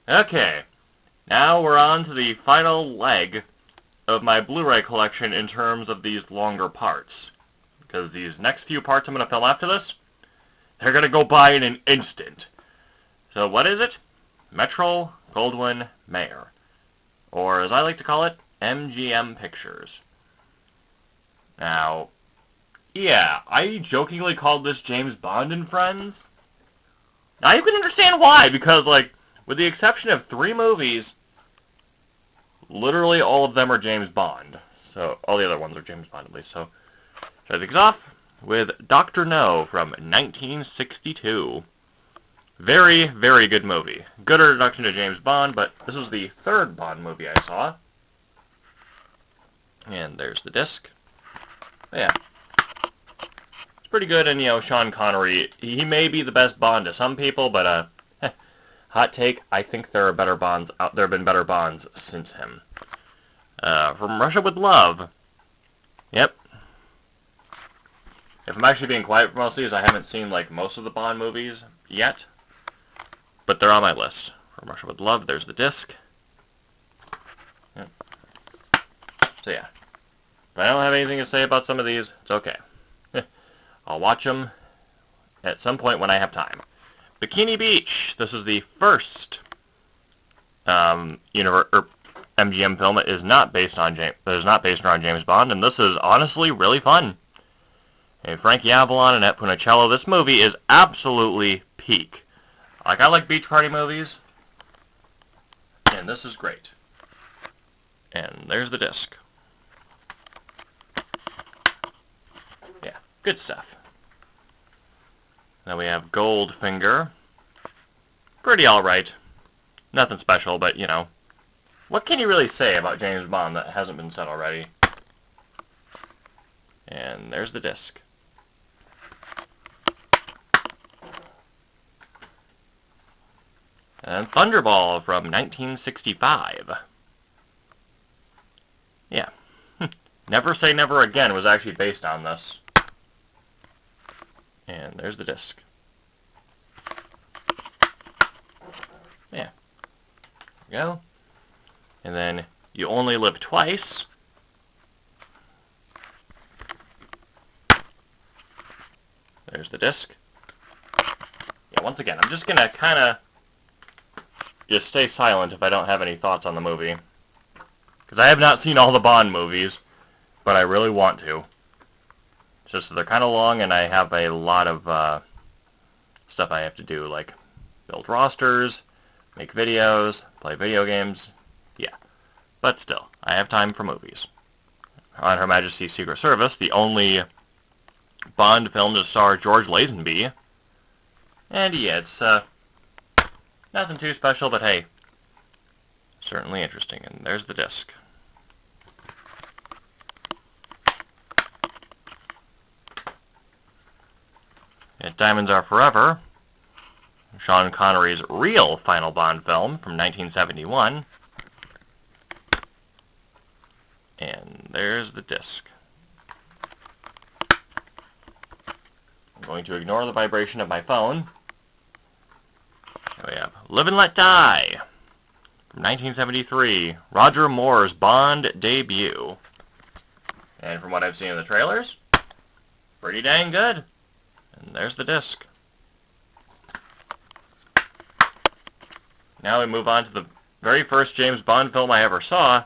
Okay, now we're on to the final leg of my Blu-ray collection in terms of these longer parts. Because these next few parts I'm going to film after this, they're going to go by in an instant. So what is it? Metro Goldwyn Mayer. Or as I like to call it, MGM Pictures. Now, yeah, I jokingly called this James Bond and Friends. Now you can understand why, because, like, with the exception of 3 movies, literally all of them are James Bond. So, all the other ones are James Bond, at least. So, start things off with Dr. No from 1962. Very, very good movie. Good introduction to James Bond, but this was the 3rd Bond movie I saw. And there's the disc. Yeah. It's pretty good, and, you know, Sean Connery, he may be the best Bond to some people, but, hot take, I think there have been better Bonds since him. From Russia with Love. Yep. If I'm actually being quiet for most of these, I haven't seen, like, most of the Bond movies yet. But they're on my list. From Russia with Love, there's the disc. Yep. So, yeah. If I don't have anything to say about some of these, it's okay. I'll watch them at some point when I have time. Bikini Beach. This is the first MGM film that is not based around James Bond, and this is honestly really fun. And Frankie Avalon and Annette Funicello. This movie is absolutely peak. Like, I like beach party movies, and this is great. And there's the disc. Yeah, good stuff. Then we have Goldfinger. Pretty alright. Nothing special, but, you know, what can you really say about James Bond that hasn't been said already? And there's the disc. And Thunderball from 1965. Yeah. Never Say Never Again was actually based on this. And there's the disc. Yeah. There we go. And then You Only Live Twice. There's the disc. Yeah, once again, I'm just going to kind of just stay silent if I don't have any thoughts on the movie. Because I have not seen all the Bond movies, but I really want to. It's just that they're kind of long, and I have a lot of stuff I have to do, like build rosters, make videos, play video games. Yeah. But still, I have time for movies. On Her Majesty's Secret Service, the only Bond film to star George Lazenby. And yeah, it's nothing too special, but hey, certainly interesting. And there's the disc. And Diamonds Are Forever, Sean Connery's real final Bond film from 1971. And there's the disc. I'm going to ignore the vibration of my phone. Here we have Live and Let Die from 1973, Roger Moore's Bond debut. And from what I've seen in the trailers, pretty dang good. And there's the disc. Now we move on to the very first James Bond film I ever saw,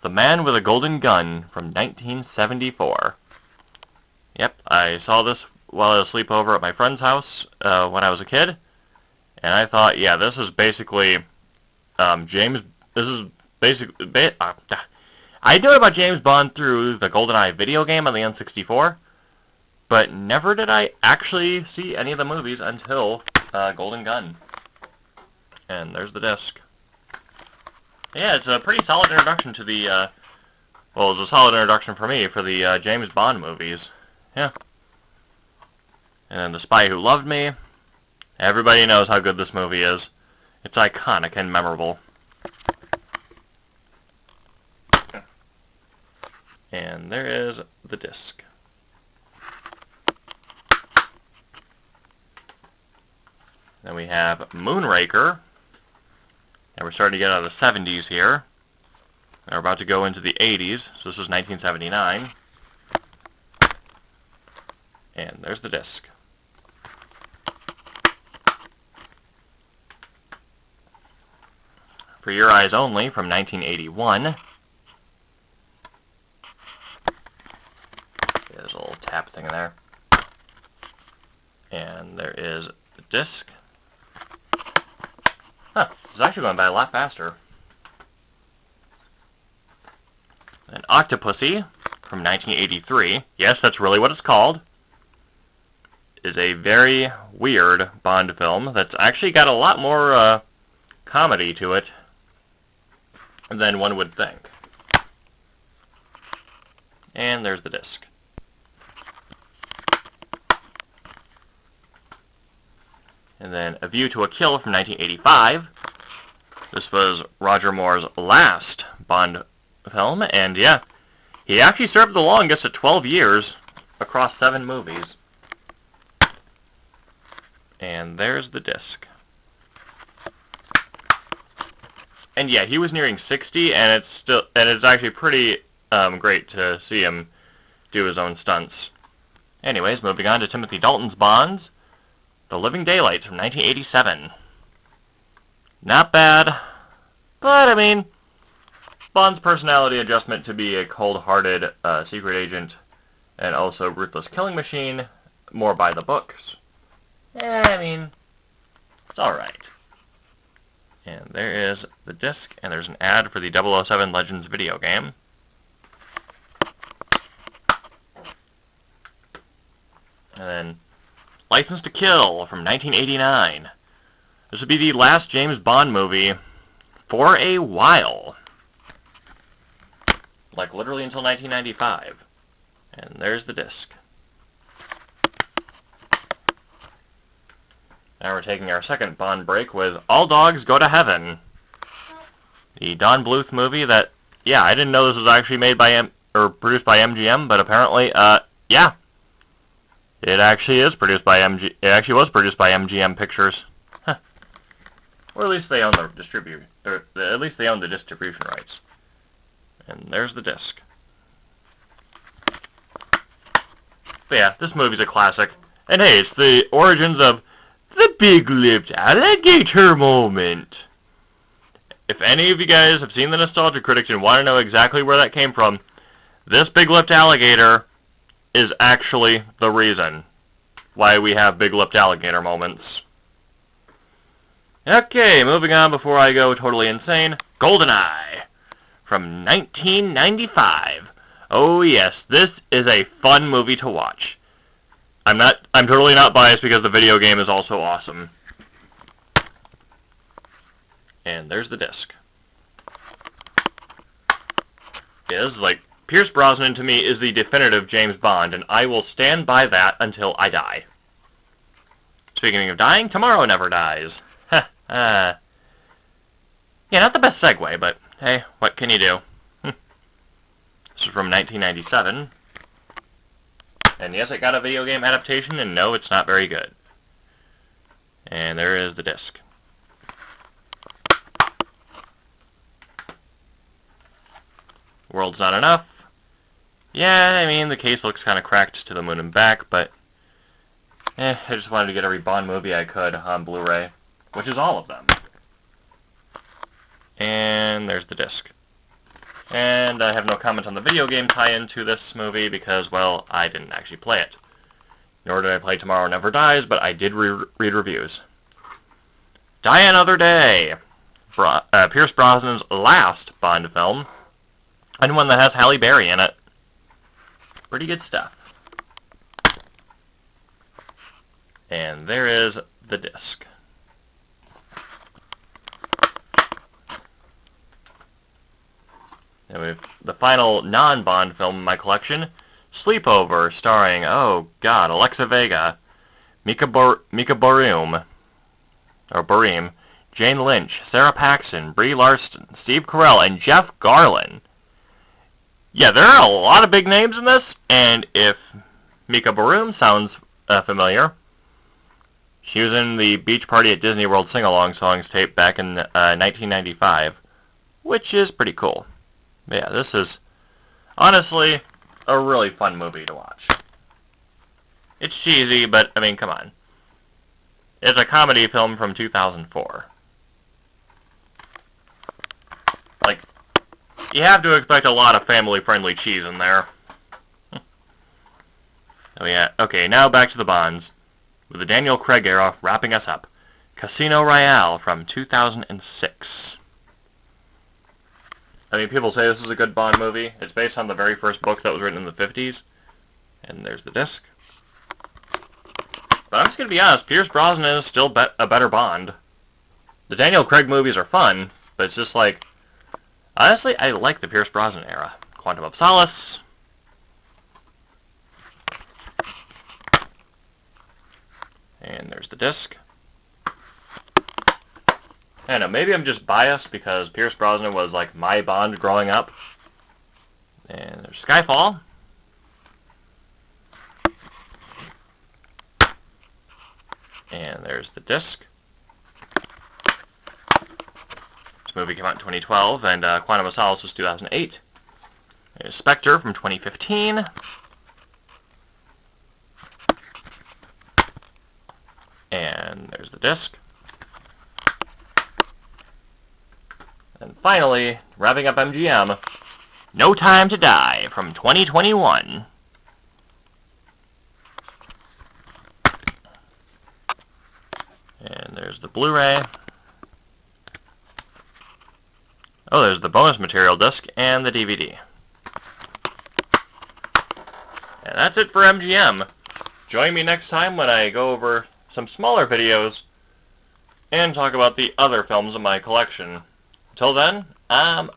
The Man with a Golden Gun from 1974. Yep, I saw this while I was asleep over at my friend's house when I was a kid, and I thought, yeah, this is basically I knew about James Bond through the GoldenEye video game on the N64, but never did I actually see any of the movies until Golden Gun. And there's the disc. Yeah, it's a pretty solid introduction to the, well, it was a solid introduction for me for the James Bond movies. Yeah. And then The Spy Who Loved Me. Everybody knows how good this movie is. It's iconic and memorable. And there is the disc. Then we have Moonraker And we're starting to get out of the 70s here. And we're about to go into the 80s, so this was 1979. And there's the disc. For Your Eyes Only from 1981. There's a little tap thing in there. And there is the disc. Huh, it's actually going by a lot faster. And Octopussy from 1983. Yes, that's really what it's called. Is a very weird Bond film that's actually got a lot more comedy to it than one would think. And there's the disc. And then A View to a Kill from 1985. This was Roger Moore's last Bond film, and yeah, he actually served the longest at 12 years across 7 movies. And there's the disc. And yeah, he was nearing 60, and it's actually pretty great to see him do his own stunts. Anyways, moving on to Timothy Dalton's Bonds, The Living Daylights from 1987. Not bad, but I mean, Bond's personality adjustment to be a cold-hearted secret agent and also ruthless killing machine, more by the books. I mean, it's alright. And there is the disc, and there's an ad for the 007 Legends video game. And then License to Kill from 1989. This would be the last James Bond movie for a while. Like literally until 1995. And there's the disc. Now we're taking our second Bond break with All Dogs Go to Heaven. The Don Bluth movie that, yeah, I didn't know this was actually made by produced by MGM, but apparently, yeah. It actually is produced by it actually was produced by MGM Pictures. Huh. Or at least they own the distribution rights. And there's the disc. But yeah, this movie's a classic. And hey, it's the origins of the big-lipped alligator moment. If any of you guys have seen the Nostalgia Critics and want to know exactly where that came from, this big-lipped alligator is actually the reason why we have big-lipped alligator moments. Okay, moving on before I go totally insane. GoldenEye from 1995. Oh yes, this is a fun movie to watch. I'm totally not biased because the video game is also awesome. And there's the disc. Pierce Brosnan to me is the definitive James Bond, and I will stand by that until I die. Speaking of dying, tomorrow never dies. Yeah, not the best segue, but hey, what can you do? This is from 1997. And yes, it got a video game adaptation, and no, it's not very good. And there is the disc. World's Not Enough. Yeah, I mean, the case looks kind of cracked to the moon and back, but I just wanted to get every Bond movie I could on Blu-ray, which is all of them. And there's the disc. And I have no comment on the video game tie-in to this movie because, well, I didn't actually play it. Nor did I play Tomorrow Never Dies, but I did read reviews. Die Another Day. Pierce Brosnan's last Bond film. And one that has Halle Berry in it. Pretty good stuff. And there is the disc. And we have the final non-Bond film in my collection, Sleepover, starring, oh god, Alexa Vega, Mika Barim, Jane Lynch, Sarah Paxton, Brie Larson, Steve Carell, and Jeff Garlin. Yeah, there are a lot of big names in this, and if Mika Barim sounds familiar, He was in the Beach Party at Disney World sing-along songs tape back in 1995, which is pretty cool. Yeah, this is honestly a really fun movie to watch. It's cheesy, but I mean, come on. It's a comedy film from 2004. Like, you have to expect a lot of family-friendly cheese in there. Oh yeah, okay, now back to the Bonds, with the Daniel Craig era wrapping us up. Casino Royale from 2006. I mean, people say this is a good Bond movie. It's based on the very first book that was written in the 50s. And there's the disc. But I'm just going to be honest, Pierce Brosnan is still a better Bond. The Daniel Craig movies are fun, but it's just like, honestly, I like the Pierce Brosnan era. Quantum of Solace. And there's the disc. I don't know, maybe I'm just biased because Pierce Brosnan was like my Bond growing up. And there's Skyfall. And there's the disc. This movie came out in 2012, and Quantum of Solace was 2008. There's Spectre from 2015. And there's the disc. And finally, wrapping up MGM, No Time to Die from 2021. And there's the Blu-ray. Oh, there's the bonus material disc and the DVD. And that's it for MGM. Join me next time when I go over some smaller videos and talk about the other films in my collection. Until then, I'm